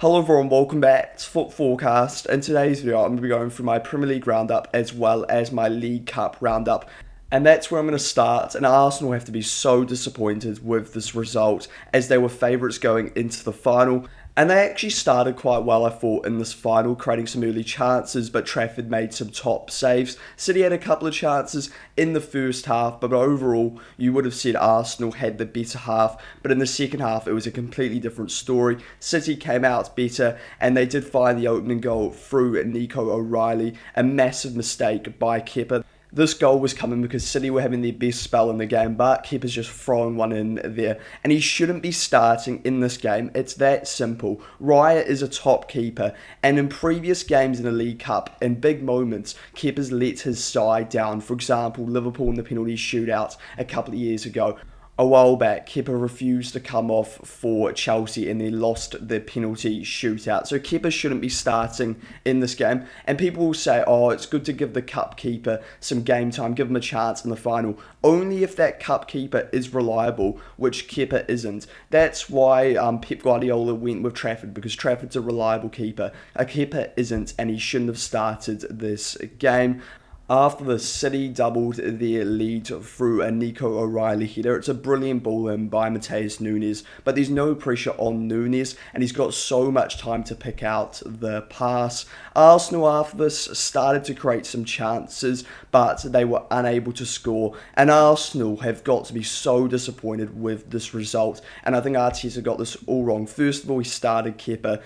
Hello everyone, welcome back to Foot Forecast. In today's video, I'm going to be going through my Premier League roundup as well as my League Cup roundup. And that's where I'm going to start. And Arsenal have to be so disappointed with this result as they were favourites going into the final. And they actually started quite well, I thought, in this final, creating some early chances, but Trafford made some top saves. City had a couple of chances in the first half, but overall, you would have said Arsenal had the better half. But in the second half, it was a completely different story. City came out better, and they did find the opening goal through Nico O'Reilly, a massive mistake by Kepa. This goal was coming because City were having their best spell in the game, but Kepa's just throwing one in there. And he shouldn't be starting in this game. It's that simple. Raya is a top keeper. And in previous games in the League Cup, in big moments, Kepa's let his side down. For example, Liverpool in the penalty shootout a couple of years ago. A while back, Kepa refused to come off for Chelsea and they lost the penalty shootout. So Kepa shouldn't be starting in this game. And people will say, oh, it's good to give the cup keeper some game time, give him a chance in the final. Only if that cup keeper is reliable, which Kepa isn't. That's why Pep Guardiola went with Trafford, because Trafford's a reliable keeper. Kepa isn't, and he shouldn't have started this game. After the City doubled their lead through a Nico O'Reilly header, it's a brilliant ball in by Matheus Nunes, but there's no pressure on Nunes, and he's got so much time to pick out the pass. Arsenal after this started to create some chances, but they were unable to score, and Arsenal have got to be so disappointed with this result, and I think Arteta got this all wrong. First of all, he started Kepa.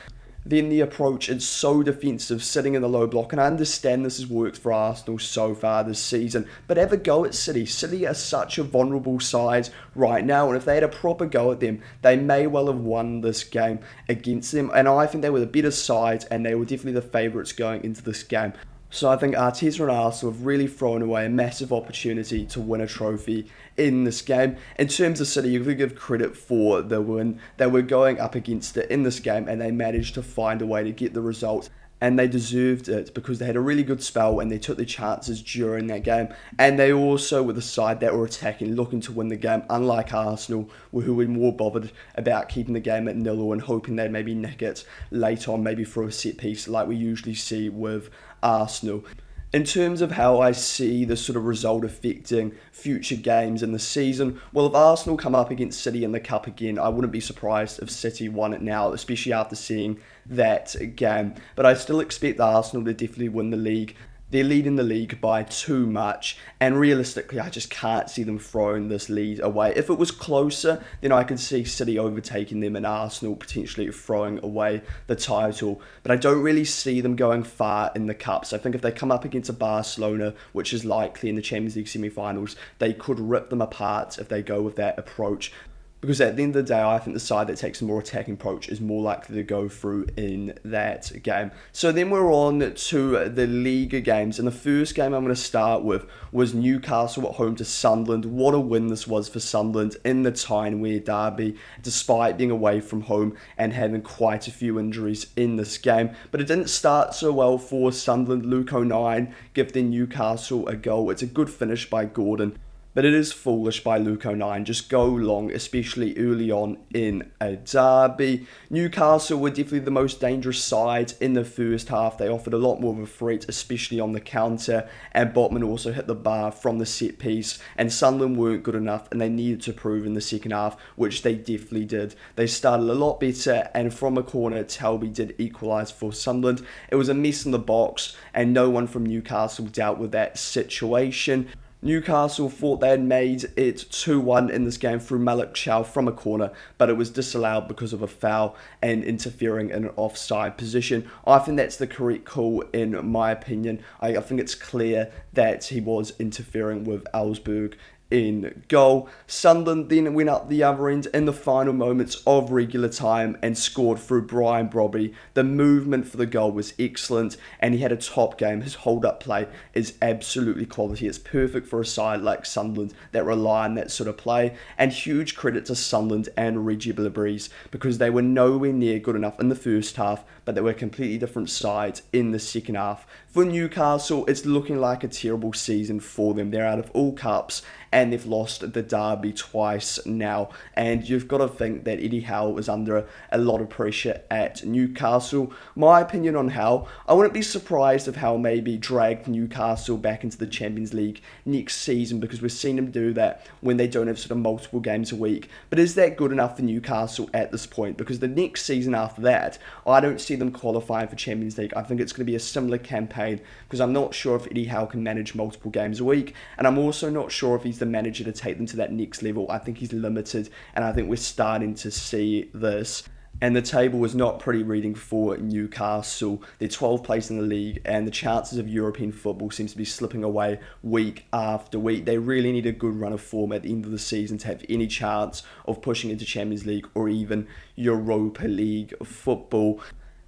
Then the approach is so defensive, sitting in the low block, and I understand this has worked for Arsenal so far this season, but have a go at City. City are such a vulnerable side right now, and if they had a proper go at them, they may well have won this game against them, and I think they were the better side, and they were definitely the favourites going into this game. So I think Arteta and Arsenal have really thrown away a massive opportunity to win a trophy in this game. In terms of City, you've got to give credit for the win. They were going up against it in this game and they managed to find a way to get the result. And they deserved it because they had a really good spell and they took their chances during that game. And they also were the side that were attacking, looking to win the game, unlike Arsenal, who were more bothered about keeping the game at 0 and hoping they'd maybe nick it late on, maybe for a set piece like we usually see with Arsenal. In terms of how I see the sort of result affecting future games in the season, well, if Arsenal come up against City in the Cup again, I wouldn't be surprised if City won it now, especially after seeing that game. But I still expect Arsenal to definitely win the league. They're leading the league by too much, and realistically, I just can't see them throwing this lead away. If it was closer, then I could see City overtaking them and Arsenal potentially throwing away the title. But I don't really see them going far in the Cups. I think if they come up against a Barcelona, which is likely in the Champions League semi-finals, they could rip them apart if they go with that approach. Because at the end of the day, I think the side that takes a more attacking approach is more likely to go through in that game. So then we're on to the league games. And the first game I'm going to start with was Newcastle at home to Sunderland. What a win this was for Sunderland in the Tyne-Wear Derby, despite being away from home and having quite a few injuries in this game. But it didn't start so well for Sunderland. Luke O'Nien gifting Newcastle a goal. It's a good finish by Gordon. But it is foolish by Luke O'Nien. Just go long, especially early on in a derby. Newcastle were definitely the most dangerous side in the first half. They offered a lot more of a threat, especially on the counter. And Botman also hit the bar from the set piece. And Sunderland weren't good enough, and they needed to prove in the second half, which they definitely did. They started a lot better, and from a corner, Talby did equalise for Sunderland. It was a mess in the box, and no one from Newcastle dealt with that situation. Newcastle thought they had made it 2-1 in this game through Malik Chow from a corner, but it was disallowed because of a foul and interfering in an offside position. I think that's the correct call in my opinion. I think it's clear that he was interfering with Ellsberg in goal. Sunderland then went up the other end in the final moments of regular time and scored through Brian Brobby. The movement for the goal was excellent and he had a top game. His hold-up play is absolutely quality. It's perfect for a side like Sunderland that rely on that sort of play. And huge credit to Sunderland and Reggie Blibreeze because they were nowhere near good enough in the first half, but they were a completely different side in the second half. For Newcastle, it's looking like a terrible season for them. They're out of all cups and they've lost the derby twice now. And you've got to think that Eddie Howe is under a lot of pressure at Newcastle. My opinion on Howe, I wouldn't be surprised if Howe maybe dragged Newcastle back into the Champions League next season, because we've seen him do that when they don't have sort of multiple games a week. But is that good enough for Newcastle at this point? Because the next season after that, I don't see them qualifying for Champions League. I think it's going to be a similar campaign, because I'm not sure if Eddie Howe can manage multiple games a week, and I'm also not sure if he's the manager to take them to that next level. I think he's limited, and I think we're starting to see this. And the table is not pretty reading for Newcastle. They're 12th place in the league, and the chances of European football seems to be slipping away week after week. They really need a good run of form at the end of the season to have any chance of pushing into Champions League or even Europa League football.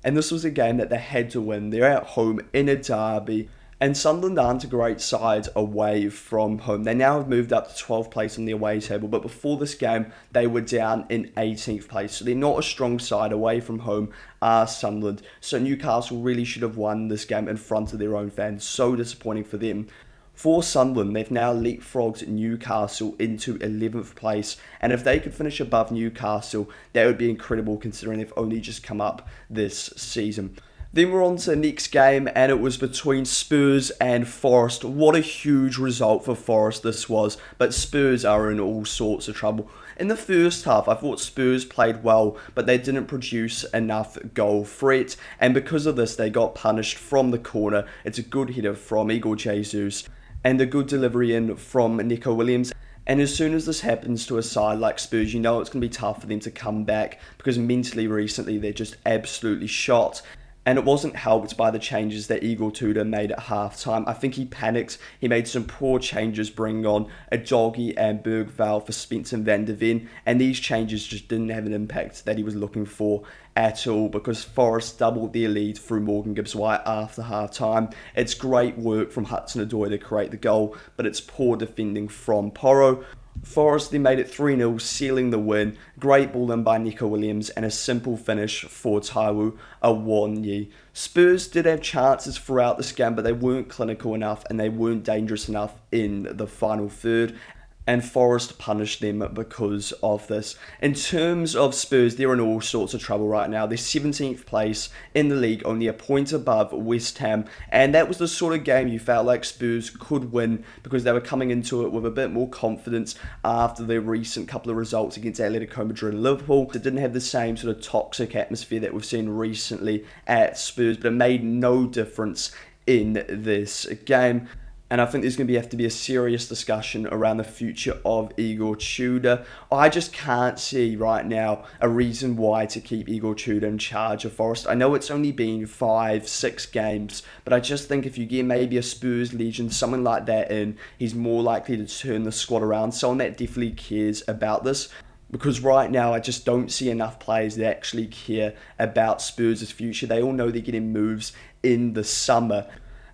And this was a game that they had to win. They're at home in a derby. And Sunderland aren't a great side away from home. They now have moved up to 12th place on the away table, but before this game, they were down in 18th place. So they're not a strong side away from home, are Sunderland. So Newcastle really should have won this game in front of their own fans. So disappointing for them. For Sunderland, they've now leapfrogged Newcastle into 11th place, and if they could finish above Newcastle, that would be incredible considering they've only just come up this season. Then we're on to the next game, and it was between Spurs and Forest. What a huge result for Forest this was, but Spurs are in all sorts of trouble. In the first half, I thought Spurs played well, but they didn't produce enough goal threat, and because of this, they got punished from the corner. It's a good header from Igor Jesus, and a good delivery in from Nico Williams. And as soon as this happens to a side like Spurs, you know it's going to be tough for them to come back, because mentally recently they're just absolutely shot. And it wasn't helped by the changes that Igor Tudor made at half-time. I think he panicked. He made some poor changes, bringing on a Doggy and Bergvall for Spencer van der Ven. And these changes just didn't have an impact that he was looking for at all, because Forest doubled their lead through Morgan Gibbs-White after half-time. It's great work from Hudson-Odoi to create the goal, but it's poor defending from Porro. Forest then made it 3-0, sealing the win. Great ball in by Nico Williams and a simple finish for Taiwo Awoniyi. Spurs did have chances throughout this game, but they weren't clinical enough and they weren't dangerous enough in the final third. And Forest punished them because of this. In terms of Spurs, they're in all sorts of trouble right now. They're 17th place in the league, only a point above West Ham. And that was the sort of game you felt like Spurs could win, because they were coming into it with a bit more confidence after their recent couple of results against Atletico Madrid and Liverpool. It didn't have the same sort of toxic atmosphere that we've seen recently at Spurs, but it made no difference in this game. And I think there's going to have to be a serious discussion around the future of Igor Tudor. I just can't see right now a reason why to keep Igor Tudor in charge of Forest. I know it's only been 5-6 games, but I just think if you get maybe a Spurs legend, someone like that in, he's more likely to turn the squad around. Someone that definitely cares about this. Because right now, I just don't see enough players that actually care about Spurs' future. They all know they're getting moves in the summer.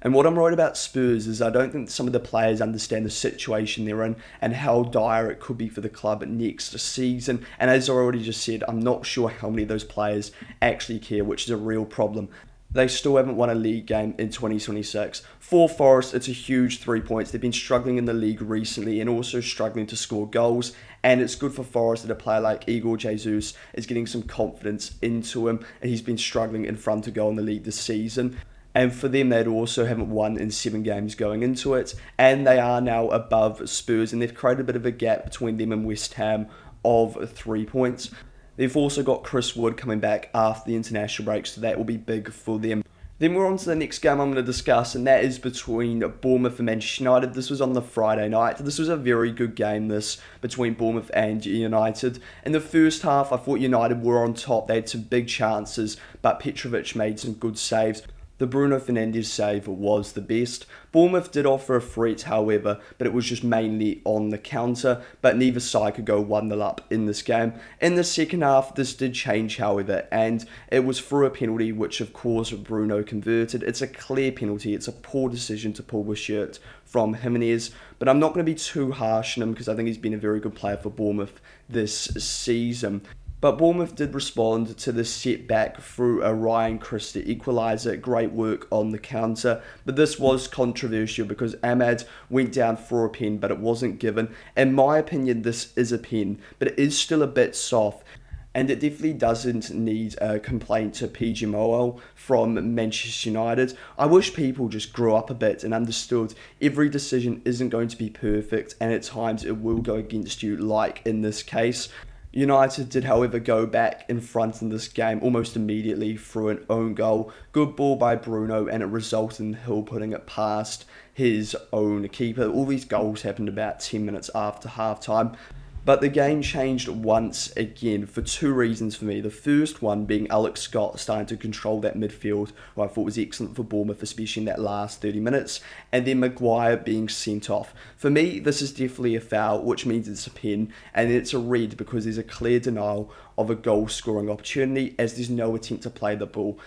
And what I'm worried about Spurs is I don't think some of the players understand the situation they're in and how dire it could be for the club next season. And as I already just said, I'm not sure how many of those players actually care, which is a real problem. They still haven't won a league game in 2026. For Forest, it's a huge 3 points. They've been struggling in the league recently and also struggling to score goals. And it's good for Forest that a player like Igor Jesus is getting some confidence into him. And he's been struggling in front of goal in the league this season. And for them, they also haven't won in 7 games going into it. And they are now above Spurs. And they've created a bit of a gap between them and West Ham of 3 points. They've also got Chris Wood coming back after the international break, so that will be big for them. Then we're on to the next game I'm going to discuss, and that is between Bournemouth and Manchester United. This was on the Friday night. This was a very good game, this, between Bournemouth and United. In the first half, I thought United were on top. They had some big chances, but Petrovic made some good saves. The Bruno Fernandes save was the best. Bournemouth did offer a threat, however, but it was just mainly on the counter, but neither side could go 1-0 up in this game. In the second half, this did change, however, and it was through a penalty, which of course Bruno converted. It's a clear penalty. It's a poor decision to pull the shirt from Jimenez, but I'm not going to be too harsh on him because I think he's been a very good player for Bournemouth this season. But Bournemouth did respond to the setback through a Ryan Christie equaliser. Great work on the counter. But this was controversial because Ahmad went down for a pen, but it wasn't given. In my opinion, this is a pen, but it is still a bit soft. And it definitely doesn't need a complaint to PG Moel from Manchester United. I wish people just grew up a bit and understood every decision isn't going to be perfect, and at times it will go against you, like in this case. United did, however, go back in front in this game almost immediately through an own goal. Good ball by Bruno, and it resulted in Hill putting it past his own keeper. All these goals happened about 10 minutes after half-time. But the game changed once again for two reasons for me. The first one being Alex Scott starting to control that midfield, who I thought was excellent for Bournemouth, especially in that last 30 minutes. And then Maguire being sent off. For me, this is definitely a foul, which means it's a pen, and it's a red because there's a clear denial of a goal-scoring opportunity as there's no attempt to play the ball.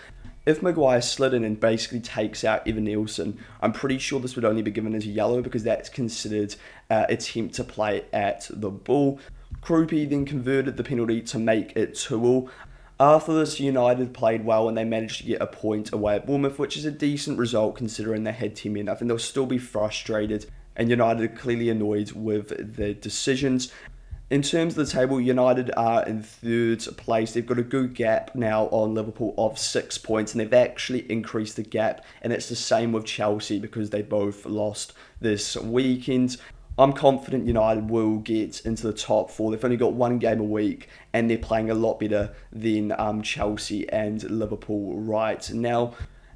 If Maguire slid in and basically takes out Evan Nielsen, I'm pretty sure this would only be given as a yellow because that's considered attempt to play at the ball. Krupi then converted the penalty to make it 2-2. After this, United played well and they managed to get a point away at Bournemouth, which is a decent result considering they had 10 men. I think they'll still be frustrated, and United are clearly annoyed with the decisions. In terms of the table, United are in third place. They've got a good gap now on Liverpool of 6 points, and they've actually increased the gap, and it's the same with Chelsea because they both lost this weekend. I'm confident United will get into the top four. They've only got one game a week, and they're playing a lot better than Chelsea and Liverpool right now.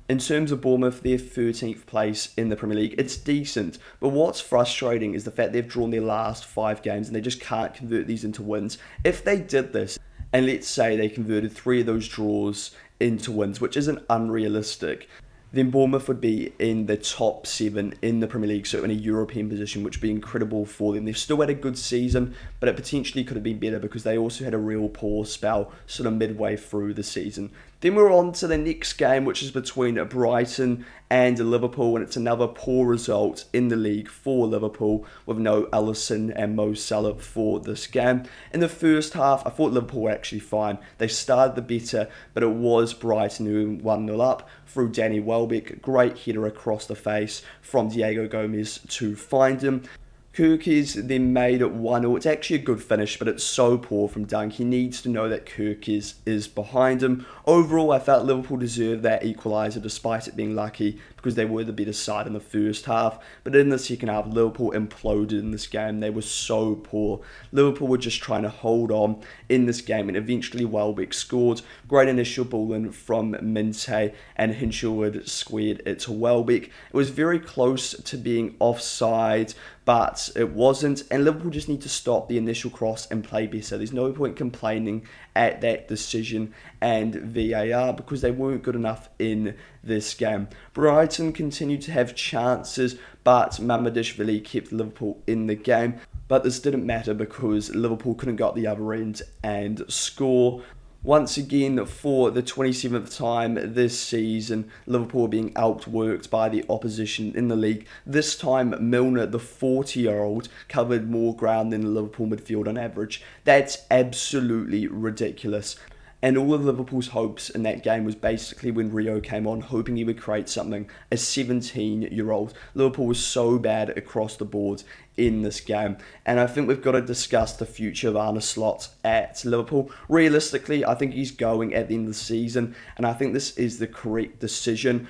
In terms of Bournemouth, they're 13th place in the Premier League. It's decent, but what's frustrating is the fact they've drawn their last 5 games and they just can't convert these into wins. If they did this, and let's say they converted 3 of those draws into wins, which isn't unrealistic, then Bournemouth would be in the top 7 in the Premier League, so in a European position, which would be incredible for them. They've still had a good season, but it potentially could have been better because they also had a real poor spell sort of midway through the season. Then we're on to the next game, which is between Brighton and Liverpool, and it's another poor result in the league for Liverpool with no Alisson and Mo Salah for this game. In the first half, I thought Liverpool were actually fine. They started the better, but it was Brighton who 1-0 up through Danny Welbeck. Great header across the face from Diego Gomez to find him. Kirkes then made it 1-0. It's actually a good finish, but it's so poor from Dunk. He needs to know that Kirkes is behind him. Overall, I felt Liverpool deserved that equaliser despite it being lucky because they were the better side in the first half. But in the second half, Liverpool imploded in this game. They were so poor. Liverpool were just trying to hold on in this game, and eventually Welbeck scored. Great initial ball in from Minte, and Hinshelwood squared it to Welbeck. It was very close to being offside, but it wasn't, and Liverpool just need to stop the initial cross and play better. There's no point complaining at that decision and VAR because they weren't good enough in this game. Brighton continued to have chances, but Mamadashvili kept Liverpool in the game. But this didn't matter because Liverpool couldn't go up the other end and score. Once again, for the 27th time this season, Liverpool are being outworked by the opposition in the league. This time, Milner, the 40-year-old, covered more ground than the Liverpool midfield on average. That's absolutely ridiculous. And all of Liverpool's hopes in that game was basically when Rio came on, hoping he would create something. A 17-year-old. Liverpool was so bad across the board in this game. And I think we've got to discuss the future of Arne Slot at Liverpool. Realistically, I think he's going at the end of the season, and I think this is the correct decision.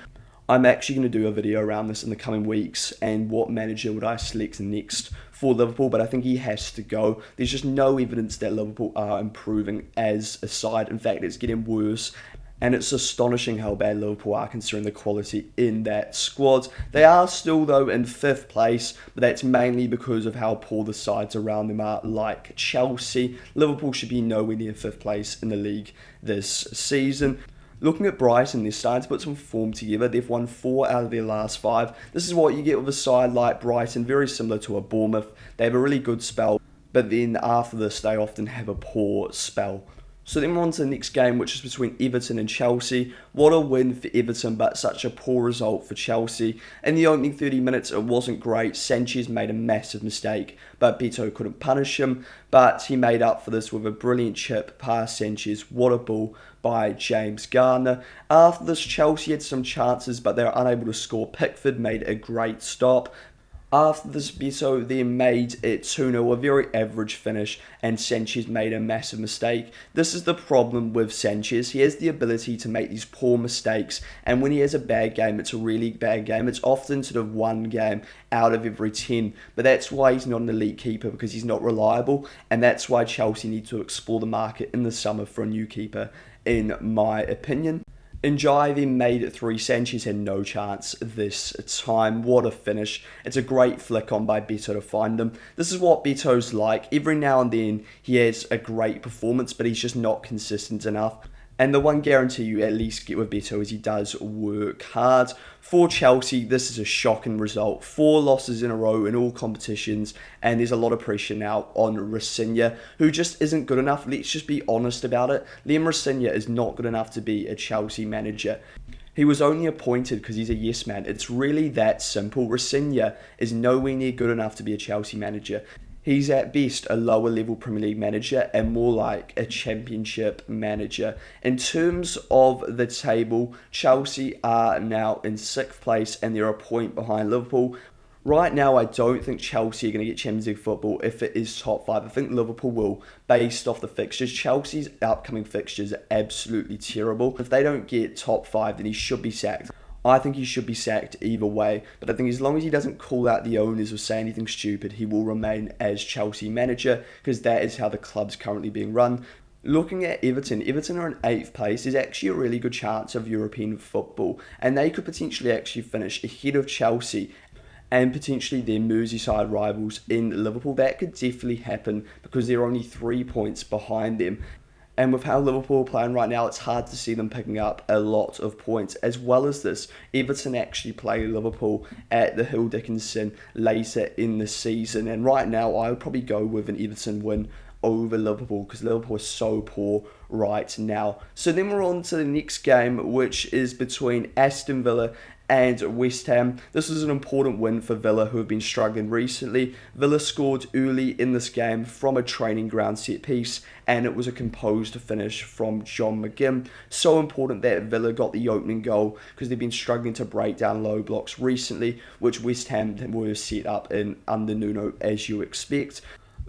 I'm actually going to do a video around this in the coming weeks and what manager would I select next for Liverpool, but I think he has to go. There's just no evidence that Liverpool are improving as a side. In fact, it's getting worse. And it's astonishing how bad Liverpool are considering the quality in that squad. They are still, though, in 5th place, but that's mainly because of how poor the sides around them are, like Chelsea. Liverpool should be nowhere near 5th place in the league this season. Looking at Brighton, they're starting to put some form together. They've won 4 out of their last 5. This is what you get with a side like Brighton, very similar to a Bournemouth. They have a really good spell, but then after this, they often have a poor spell. So then we're on to the next game, which is between Everton and Chelsea. What a win for Everton, but such a poor result for Chelsea. In the opening 30 minutes, it wasn't great. Sanchez made a massive mistake, but Beto couldn't punish him. But he made up for this with a brilliant chip past Sanchez. What a ball by James Garner. After this, Chelsea had some chances, but they were unable to score. Pickford made a great stop. After this, Beto then made it 2-0, a very average finish, and Sanchez made a massive mistake. This is the problem with Sanchez. He has the ability to make these poor mistakes, and when he has a bad game, it's a really bad game. It's often sort of one game out of every 10, but that's why he's not an elite keeper, because he's not reliable, and that's why Chelsea need to explore the market in the summer for a new keeper, in my opinion. Njai then made it 3. Sanchez had no chance this time. What a finish. It's a great flick on by Beto to find him. This is what Beto's like. Every now and then he has a great performance, but he's just not consistent enough. And the one guarantee you at least get with Beto is he does work hard. For Chelsea, this is a shocking result. 4 losses in a row in all competitions, and there's a lot of pressure now on Rafinha, who just isn't good enough. Let's just be honest about it. Liam Rafinha is not good enough to be a Chelsea manager. He was only appointed because he's a yes man. It's really that simple. Rafinha is nowhere near good enough to be a Chelsea manager. He's at best a lower level Premier League manager and more like a Championship manager. In terms of the table, Chelsea are now in 6th place and they're a point behind Liverpool. Right now, I don't think Chelsea are going to get Champions League football if it is top 5. I think Liverpool will, based off the fixtures. Chelsea's upcoming fixtures are absolutely terrible. If they don't get top 5, then he should be sacked. I think he should be sacked either way, but I think as long as he doesn't call out the owners or say anything stupid, he will remain as Chelsea manager, because that is how the club's currently being run. Looking at Everton are in 8th place. There's actually a really good chance of European football, and they could potentially actually finish ahead of Chelsea and potentially their Merseyside rivals in Liverpool. That could definitely happen because they're only 3 points behind them. And with how Liverpool are playing right now, it's hard to see them picking up a lot of points. As well as this, Everton actually play Liverpool at the Hill Dickinson later in the season. And right now, I would probably go with an Everton win over Liverpool because Liverpool is so poor right now. So then we're on to the next game, which is between Aston Villa and West Ham. This is an important win for Villa, who have been struggling recently. Villa scored early in this game from a training ground set piece, and it was a composed finish from John McGinn. So important that Villa got the opening goal because they've been struggling to break down low blocks recently, which West Ham were set up in under Nuno, as you expect.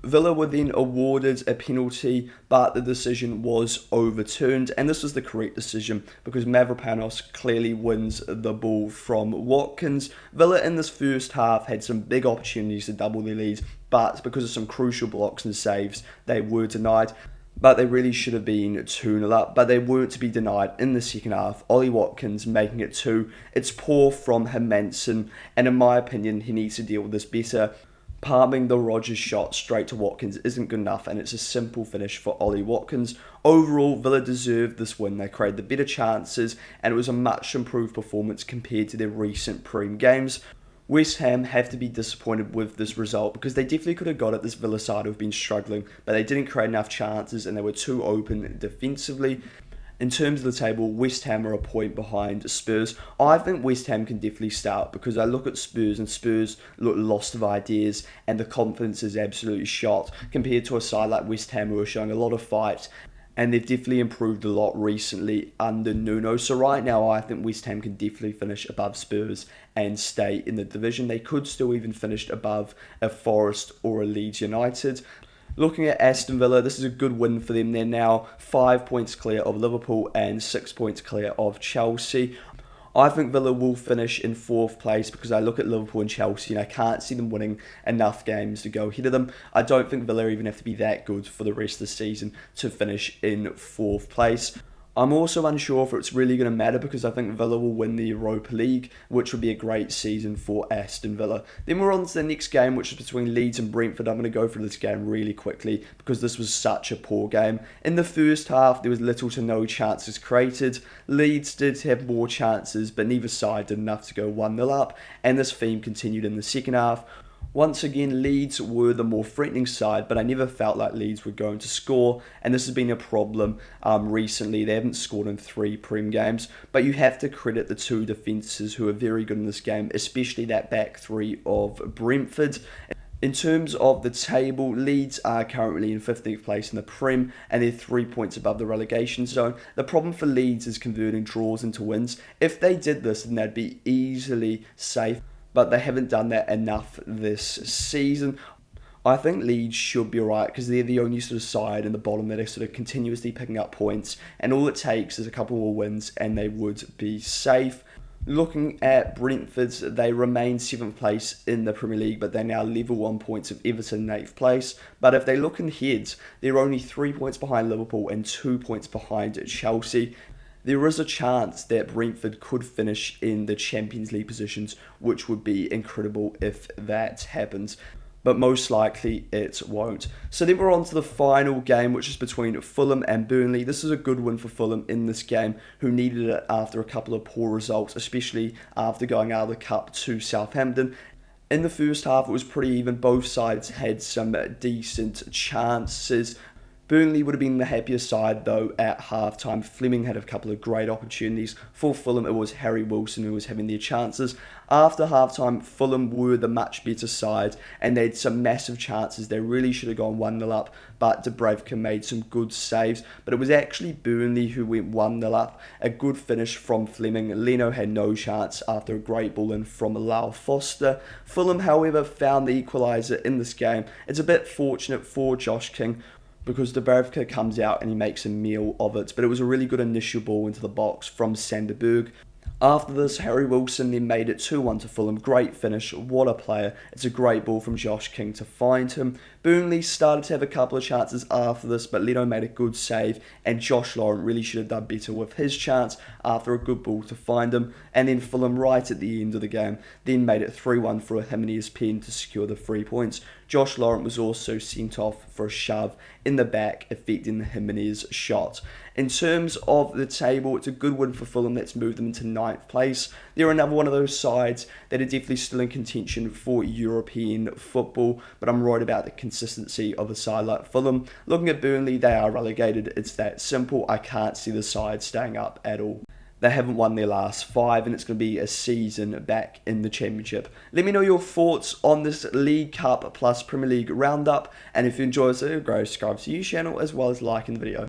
Villa were then awarded a penalty, but the decision was overturned, and this was the correct decision because Mavropanos clearly wins the ball from Watkins. Villa in this first half had some big opportunities to double their lead, but because of some crucial blocks and saves, they were denied. But they really should have been 2-0 up, but they weren't to be denied in the second half. Ollie Watkins making it 2. It's poor from Hermansen, and in my opinion, he needs to deal with this better. Palming the Rodgers shot straight to Watkins isn't good enough, and it's a simple finish for Ollie Watkins. Overall, Villa deserved this win. They created the better chances, and it was a much improved performance compared to their recent Prem games. West Ham have to be disappointed with this result because they definitely could have got it. This Villa side who have been struggling, but they didn't create enough chances and they were too open defensively. In terms of the table, West Ham are a point behind Spurs. I think West Ham can definitely start because I look at Spurs and Spurs look lost of ideas and the confidence is absolutely shot compared to a side like West Ham who are showing a lot of fight, and they've definitely improved a lot recently under Nuno. So right now I think West Ham can definitely finish above Spurs and stay in the division. They could still even finish above a Forest or a Leeds United. Looking at Aston Villa, this is a good win for them. They're now 5 points clear of Liverpool and 6 points clear of Chelsea. I think Villa will finish in 4th place because I look at Liverpool and Chelsea and I can't see them winning enough games to go ahead of them. I don't think Villa even have to be that good for the rest of the season to finish in 4th place. I'm also unsure if it's really going to matter because I think Villa will win the Europa League, which would be a great season for Aston Villa. Then we're on to the next game, which is between Leeds and Brentford. I'm going to go through this game really quickly because this was such a poor game. In the first half, there was little to no chances created. Leeds did have more chances, but neither side did enough to go 1-0 up, and this theme continued in the second half. Once again, Leeds were the more threatening side, but I never felt like Leeds were going to score, and this has been a problem recently. They haven't scored in 3 Prem games, but you have to credit the 2 defences who are very good in this game, especially that back 3 of Brentford. In terms of the table, Leeds are currently in 15th place in the Prem, and they're 3 points above the relegation zone. The problem for Leeds is converting draws into wins. If they did this, then they'd be easily safe, but they haven't done that enough this season. I think Leeds should be alright because they're the only sort of side in the bottom that are sort of continuously picking up points, and all it takes is a couple more wins and they would be safe. Looking at Brentford, they remain 7th place in the Premier League, but they're now level on points of Everton in 8th place. But if they look ahead, they're only 3 points behind Liverpool and 2 points behind Chelsea. There is a chance that Brentford could finish in the Champions League positions, which would be incredible if that happens. But most likely it won't. So then we're on to the final game, which is between Fulham and Burnley. This is a good win for Fulham in this game, who needed it after a couple of poor results, especially after going out of the Cup to Southampton. In the first half, it was pretty even. Both sides had some decent chances. Burnley would have been the happiest side, though, at halftime. Fleming had a couple of great opportunities. For Fulham, it was Harry Wilson who was having their chances. After halftime, Fulham were the much better side, and they had some massive chances. They really should have gone 1-0 up, but Dubravka made some good saves. But it was actually Burnley who went 1-0 up. A good finish from Fleming. Leno had no chance after a great ball in from Lau Foster. Fulham, however, found the equaliser in this game. It's a bit fortunate for Josh King, because Dubravka comes out and he makes a meal of it. But it was a really good initial ball into the box from Sanderberg. After this, Harry Wilson then made it 2-1 to Fulham. Great finish, what a player. It's a great ball from Josh King to find him. Burnley started to have a couple of chances after this, but Leno made a good save, and Josh Laurent really should have done better with his chance after a good ball to find him. And then Fulham, right at the end of the game, then made it 3-1 for a Jimenez pen to secure the 3 points. Josh Laurent was also sent off for a shove in the back, affecting the Jimenez shot. In terms of the table, it's a good win for Fulham that's moved them into 9th place. They're another one of those sides that are definitely still in contention for European football, but I'm worried about the consistency of a side like Fulham. Looking at Burnley, they are relegated. It's that simple. I can't see the side staying up at all. They haven't won their last 5, and it's going to be a season back in the Championship. Let me know your thoughts on this League Cup plus Premier League roundup, and if you enjoy this video, go subscribe to the channel as well as liking the video.